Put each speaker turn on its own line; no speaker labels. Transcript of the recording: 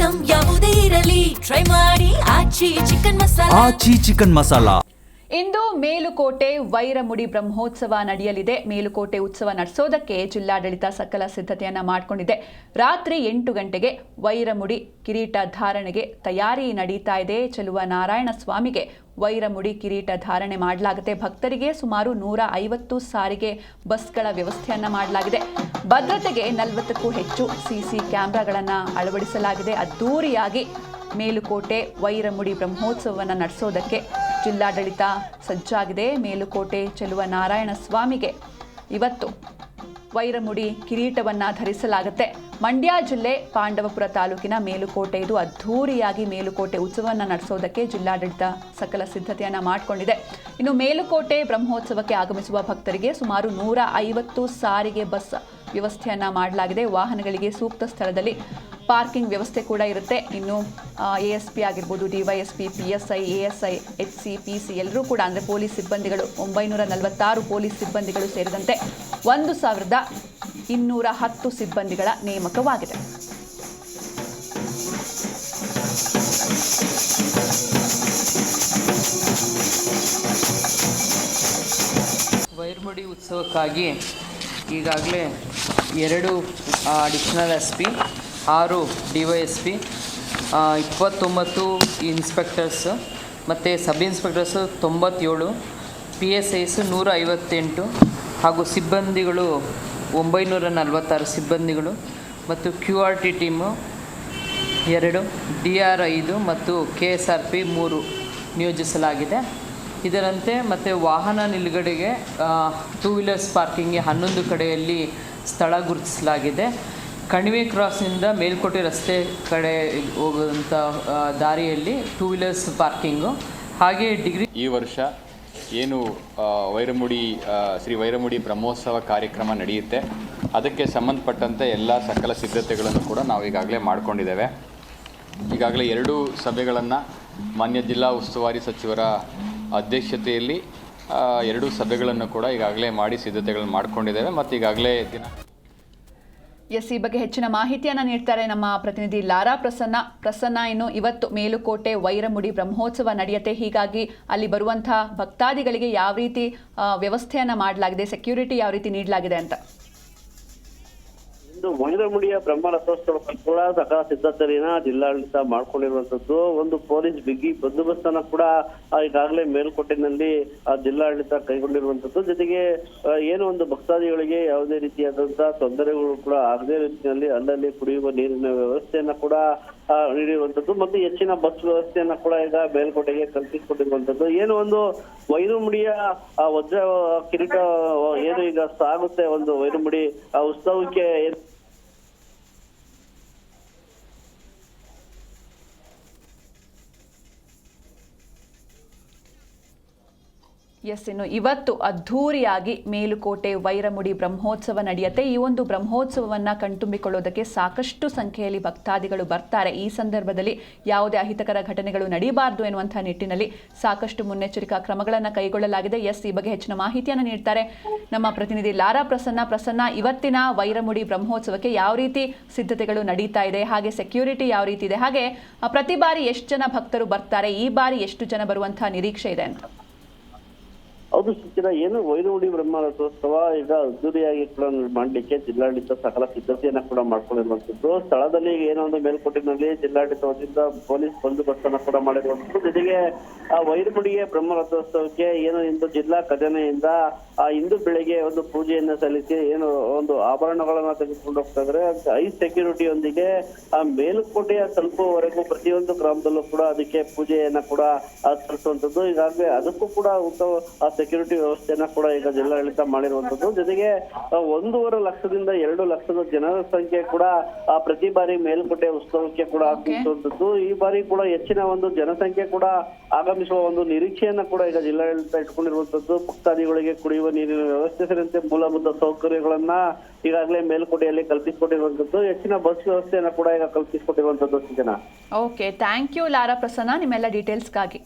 Item ಯಾವುದೇ ಇರಲಿ try ಮಾಡಿ ಆಚಿ ಚಿಕನ್ ಮಸಾಲಾ.
ಇಂದು ಮೇಲುಕೋಟೆ ವೈರಮುಡಿ ಬ್ರಹ್ಮೋತ್ಸವ ನಡೆಯಲಿದೆ. ಮೇಲುಕೋಟೆ ಉತ್ಸವ ನಡೆಸೋದಕ್ಕೆ ಜಿಲ್ಲಾಡಳಿತ ಸಕಲ ಸಿದ್ಧತೆಯನ್ನ ಮಾಡಿಕೊಂಡಿದೆ. ರಾತ್ರಿ 8 ಗಂಟೆಗೆ ವೈರಮುಡಿ ಕಿರೀಟ ಧಾರಣೆಗೆ ತಯಾರಿ ನಡೀತಾ ಇದೆ. ಚೆಲುವ ನಾರಾಯಣ ಸ್ವಾಮಿಗೆ ವೈರಮುಡಿ ಕಿರೀಟ ಧಾರಣೆ ಮಾಡಲಾಗುತ್ತೆ. ಭಕ್ತರಿಗೆ ಸುಮಾರು 150 ಸಾರಿಗೆ ಬಸ್ಗಳ ವ್ಯವಸ್ಥೆಯನ್ನ ಮಾಡಲಾಗಿದೆ. ಭದ್ರತೆಗೆ 40ಕ್ಕೂ ಹೆಚ್ಚು ಸಿಸಿ ಕ್ಯಾಮೆರಾಗಳನ್ನು ಅಳವಡಿಸಲಾಗಿದೆ. ಅದ್ದೂರಿಯಾಗಿ ಮೇಲುಕೋಟೆ ವೈರಮುಡಿ ಬ್ರಹ್ಮೋತ್ಸವವನ್ನು ನಡೆಸೋದಕ್ಕೆ ಜಿಲ್ಲಾಡಳಿತ ಸಜ್ಜಾಗಿದೆ. ಮೇಲುಕೋಟೆ ಚೆಲುವ ನಾರಾಯಣ ಸ್ವಾಮಿಗೆ ಇವತ್ತು ವೈರಮುಡಿ ಕಿರೀಟವನ್ನು ಧರಿಸಲಾಗುತ್ತೆ. ಮಂಡ್ಯ ಜಿಲ್ಲೆ ಪಾಂಡವಪುರ ತಾಲೂಕಿನ ಮೇಲುಕೋಟೆ ಇದು. ಅದ್ಧೂರಿಯಾಗಿ ಮೇಲುಕೋಟೆ ಉತ್ಸವವನ್ನು ನಡೆಸೋದಕ್ಕೆ ಜಿಲ್ಲಾಡಳಿತ ಸಕಲ ಸಿದ್ಧತೆಯನ್ನು ಮಾಡಿಕೊಂಡಿದೆ. ಇನ್ನು ಮೇಲುಕೋಟೆ ಬ್ರಹ್ಮೋತ್ಸವಕ್ಕೆ ಆಗಮಿಸುವ ಭಕ್ತರಿಗೆ ಸುಮಾರು 150 ಸಾರಿಗೆ ಬಸ್ ವ್ಯವಸ್ಥೆಯನ್ನು ಮಾಡಲಾಗಿದೆ. ವಾಹನಗಳಿಗೆ ಸೂಕ್ತ ಸ್ಥಳದಲ್ಲಿ ಪಾರ್ಕಿಂಗ್ ವ್ಯವಸ್ಥೆ ಕೂಡ ಇರುತ್ತೆ. ಇನ್ನು ASP ಆಗಿರ್ಬೋದು, DYSP, PSI, ASI, HC, PC ಎಲ್ಲರೂ ಕೂಡ ಅಂದರೆ ಪೊಲೀಸ್ ಸಿಬ್ಬಂದಿಗಳು 946 ಪೊಲೀಸ್ ಸಿಬ್ಬಂದಿಗಳು ಸೇರಿದಂತೆ 1210 ಸಿಬ್ಬಂದಿಗಳ ನೇಮಕವಾಗಿದೆ.
ವೈರಮುಡಿ ಉತ್ಸವಕ್ಕಾಗಿ ಈಗಾಗಲೇ 2 ಅಡಿಷನಲ್ SP, 6 DYSP, 29 ಇನ್ಸ್ಪೆಕ್ಟರ್ಸ್ ಮತ್ತು ಸಬ್ ಇನ್ಸ್ಪೆಕ್ಟರ್ಸ್ 97, PSIs 158 ಹಾಗೂ ಸಿಬ್ಬಂದಿಗಳು 946 ಸಿಬ್ಬಂದಿಗಳು ಮತ್ತು QRT ಟೀಮು 2, DR 5 ಮತ್ತು KSRP 3 ನಿಯೋಜಿಸಲಾಗಿದೆ. ಇದರಂತೆ ಮತ್ತು ವಾಹನ ನಿಲುಗಡೆಗೆ 2 ವೀಲರ್ಸ್ ಪಾರ್ಕಿಂಗ್ಗೆ 11 ಕಡೆಯಲ್ಲಿ ಸ್ಥಳ ಗುರುತಿಸಲಾಗಿದೆ. ಕಣಿವೆ ಕ್ರಾಸ್ನಿಂದ ಮೇಲ್ಕೋಟೆ ರಸ್ತೆ ಕಡೆ ಹೋಗುವಂಥ ದಾರಿಯಲ್ಲಿ 2 ವೀಲರ್ಸ್ ಪಾರ್ಕಿಂಗು. ಹಾಗೆ
ಈ ವರ್ಷ ಏನು ವೈರಮುಡಿ ಶ್ರೀ ವೈರಮುಡಿ ಬ್ರಹ್ಮೋತ್ಸವ ಕಾರ್ಯಕ್ರಮ ನಡೆಯುತ್ತೆ, ಅದಕ್ಕೆ ಸಂಬಂಧಪಟ್ಟಂತೆ ಎಲ್ಲ ಸಕಲ ಸಿದ್ಧತೆಗಳನ್ನು ಕೂಡ ನಾವು ಈಗಾಗಲೇ ಮಾಡಿಕೊಂಡಿದ್ದೇವೆ. ಈಗಾಗಲೇ 2 ಸಭೆಗಳನ್ನು ಮಾನ್ಯ ಜಿಲ್ಲಾ ಉಸ್ತುವಾರಿ ಸಚಿವರ ಅಧ್ಯಕ್ಷತೆಯಲ್ಲಿ 2 ಸಭೆಗಳನ್ನು ಕೂಡ ಈಗಾಗಲೇ ಮಾಡಿ ಸಿದ್ಧತೆಗಳನ್ನು ಮಾಡಿಕೊಂಡಿದ್ದೇವೆ. ಮತ್ತು ಈಗಾಗಲೇ
ಈ ಬಗ್ಗೆ ಹೆಚ್ಚಿನ ಮಾಹಿತಿಯನ್ನು ನೀಡ್ತಾರೆ ನಮ್ಮ ಪ್ರತಿನಿಧಿ ಲಾರಾ ಪ್ರಸನ್ನ. ಇನ್ನು ಇವತ್ತು ಮೇಲುಕೋಟೆ ವೈರಮುಡಿ ಬ್ರಹ್ಮೋತ್ಸವ ನಡೆಯುತ್ತೆ. ಹೀಗಾಗಿ ಅಲ್ಲಿ ಬರುವಂತಹ ಭಕ್ತಾದಿಗಳಿಗೆ ಯಾವ ರೀತಿ ವ್ಯವಸ್ಥೆಯನ್ನು ಮಾಡಲಾಗಿದೆ, ಸೆಕ್ಯೂರಿಟಿ ಯಾವ ರೀತಿ ನೀಡಲಾಗಿದೆ ಅಂತ?
ವೈರಮುಡಿಯ ಬ್ರಹ್ಮ ರಥೋತ್ಸವಕ್ಕೆ ಕೂಡ ಸಕಲ ಸಿದ್ಧತೆಯನ್ನ ಜಿಲ್ಲಾಡಳಿತ ಮಾಡ್ಕೊಂಡಿರುವಂತದ್ದು. ಒಂದು ಪೊಲೀಸ್ ಬಿಗಿ ಬಂದೋಬಸ್ತನ್ನ ಕೂಡ ಈಗಾಗಲೇ ಮೇಲ್ಕೋಟೆನಲ್ಲಿ ಜಿಲ್ಲಾಡಳಿತ ಕೈಗೊಂಡಿರುವಂತದ್ದು. ಜೊತೆಗೆ ಏನು ಒಂದು ಭಕ್ತಾದಿಗಳಿಗೆ ಯಾವುದೇ ರೀತಿಯಾದಂತಹ ತೊಂದರೆಗಳು ಕೂಡ ಆಗದೇ ರೀತಿಯಲ್ಲಿ ಅಲ್ಲಲ್ಲಿ ಕುಡಿಯುವ ನೀರಿನ ವ್ಯವಸ್ಥೆಯನ್ನ ಕೂಡ ನೀಡಿರುವಂತದ್ದು ಮತ್ತು ಹೆಚ್ಚಿನ ಬಸ್ ವ್ಯವಸ್ಥೆಯನ್ನ ಕೂಡ ಈಗ ಮೇಲ್ಕೋಟೆಗೆ ಕಲ್ಪಿಸಿಕೊಂಡಿರುವಂತದ್ದು. ಏನು ಒಂದು ವೈರಮುಡಿಯ ವಜ್ರ ಕಿರೀಟ ಏನು ಈಗ ಸಾಗುತ್ತೆ ಒಂದು ವೈರಮುಡಿ ಉತ್ಸವಕ್ಕೆ
ಇನ್ನು ಇವತ್ತು ಅದ್ಧೂರಿಯಾಗಿ ಮೇಲುಕೋಟೆ ವೈರಮುಡಿ ಬ್ರಹ್ಮೋತ್ಸವ ನಡೆಯುತ್ತೆ. ಈ ಒಂದು ಬ್ರಹ್ಮೋತ್ಸವವನ್ನು ಕಣ್ತುಂಬಿಕೊಳ್ಳೋದಕ್ಕೆ ಸಾಕಷ್ಟು ಸಂಖ್ಯೆಯಲ್ಲಿ ಭಕ್ತಾದಿಗಳು ಬರ್ತಾರೆ. ಈ ಸಂದರ್ಭದಲ್ಲಿ ಯಾವುದೇ ಅಹಿತಕರ ಘಟನೆಗಳು ನಡೆಯಬಾರದು ಎನ್ನುವಂತಹ ನಿಟ್ಟಿನಲ್ಲಿ ಸಾಕಷ್ಟು ಮುನ್ನೆಚ್ಚರಿಕಾ ಕ್ರಮಗಳನ್ನು ಕೈಗೊಳ್ಳಲಾಗಿದೆ. ಈ ಬಗ್ಗೆ ಹೆಚ್ಚಿನ ಮಾಹಿತಿಯನ್ನು ನೀಡ್ತಾರೆ ನಮ್ಮ ಪ್ರತಿನಿಧಿ ಲಾರಾ ಪ್ರಸನ್ನ. ಇವತ್ತಿನ ವೈರಮುಡಿ ಬ್ರಹ್ಮೋತ್ಸವಕ್ಕೆ ಯಾವ ರೀತಿ ಸಿದ್ಧತೆಗಳು ನಡೀತಾ ಇದೆ, ಹಾಗೆ ಸೆಕ್ಯೂರಿಟಿ ಯಾವ ರೀತಿ ಇದೆ, ಹಾಗೆ ಪ್ರತಿ ಬಾರಿ ಎಷ್ಟು ಜನ ಭಕ್ತರು ಬರ್ತಾರೆ, ಈ ಬಾರಿ ಎಷ್ಟು ಜನ ಬರುವಂತಹ ನಿರೀಕ್ಷೆ ಇದೆ ಅಂತ?
ಹೌದು ಶಿಕ್ಷಣ, ಏನು ವೈರಮುಡಿ ಬ್ರಹ್ಮ ರಥೋತ್ಸವ ಈಗ ಅದ್ದೂರಿಯಾಗಿ ಕೂಡ ಮಾಡಲಿಕ್ಕೆ ಜಿಲ್ಲಾಡಳಿತ ಸಕಲ ಸಿದ್ಧತೆಯನ್ನ ಕೂಡ ಮಾಡ್ಕೊಂಡಿರುವಂತದ್ದು. ಸ್ಥಳದಲ್ಲಿ ಏನೋ ಒಂದು ಮೇಲ್ಕೋಟೆನಲ್ಲಿ ಜಿಲ್ಲಾಡಳಿತ ವತಿಯಿಂದ ಪೊಲೀಸ್ ಬಂದೋಬಸ್ತನ್ನ ಕೂಡ ಮಾಡಿರುವಂತದ್ದು. ಜೊತೆಗೆ ಆ ವೈರಮುಡಿಗೆ ಬ್ರಹ್ಮ ರಥೋತ್ಸವಕ್ಕೆ ಏನು ಇಂದು ಜಿಲ್ಲಾ ಖಜಾನೆಯಿಂದ ಇಂದು ಬೆಳಿಗ್ಗೆ ಒಂದು ಪೂಜೆಯನ್ನ ಸಲ್ಲಿಸಿ ಏನು ಒಂದು ಆಭರಣಗಳನ್ನ ತೆಗೆದುಕೊಂಡು ಹೋಗ್ತಾ ಇದ್ರೆ ಹೈ ಸೆಕ್ಯೂರಿಟಿಯೊಂದಿಗೆ ಆ ಮೇಲುಕೋಟೆಯ ತಲುಪುವವರೆಗೂ ಪ್ರತಿಯೊಂದು ಗ್ರಾಮದಲ್ಲೂ ಕೂಡ ಅದಕ್ಕೆ ಪೂಜೆಯನ್ನ ಕೂಡ ಸಲ್ಲಿಸುವಂತದ್ದು. ಈಗಾಗಲೇ ಅದಕ್ಕೂ ಕೂಡ ಉತ್ತಮ ಸೆಕ್ಯೂರಿಟಿ ವ್ಯವಸ್ಥೆಯನ್ನ ಕೂಡ ಈಗ ಜಿಲ್ಲಾಡಳಿತ ಮಾಡಿರುವಂತದ್ದು. ಜೊತೆಗೆ 1.5 ಲಕ್ಷದಿಂದ 2 ಲಕ್ಷದ ಜನರ ಸಂಖ್ಯೆ ಕೂಡ ಪ್ರತಿ ಬಾರಿ ಮೇಲ್ಕೋಟೆ ಉತ್ಸವಕ್ಕೆ ಕೂಡ ಆಗಮಿಸುವಂತದ್ದು. ಈ ಬಾರಿ ಕೂಡ ಹೆಚ್ಚಿನ ಒಂದು ಜನಸಂಖ್ಯೆ ಕೂಡ ಆಗಮಿಸುವ ಒಂದು ನಿರೀಕ್ಷೆಯನ್ನ ಕೂಡ ಈಗ ಜಿಲ್ಲಾಡಳಿತ ಇಟ್ಕೊಂಡಿರುವಂತದ್ದು. ಭಕ್ತಾದಿಗಳಿಗೆ ಕುಡಿಯುವ ನೀರಿನ ವ್ಯವಸ್ಥೆ ಸೇರಿದಂತೆ ಮೂಲಭೂತ ಸೌಕರ್ಯಗಳನ್ನ ಈಗಾಗಲೇ ಮೇಲ್ಕೋಟೆಯಲ್ಲಿ ಕಲ್ಪಿಸಿಕೊಟ್ಟಿರುವಂತದ್ದು. ಹೆಚ್ಚಿನ ಬಸ್ ವ್ಯವಸ್ಥೆಯನ್ನ ಕೂಡ ಈಗ ಕಲ್ಪಿಸಿಕೊಟ್ಟಿರುವಂತದ್ದು.
Okay, thank you Lara Prasanna ನಿಮ್ಮೆಲ್ಲ ಡೀಟೇಲ್ಸ್ಗಾಗಿ.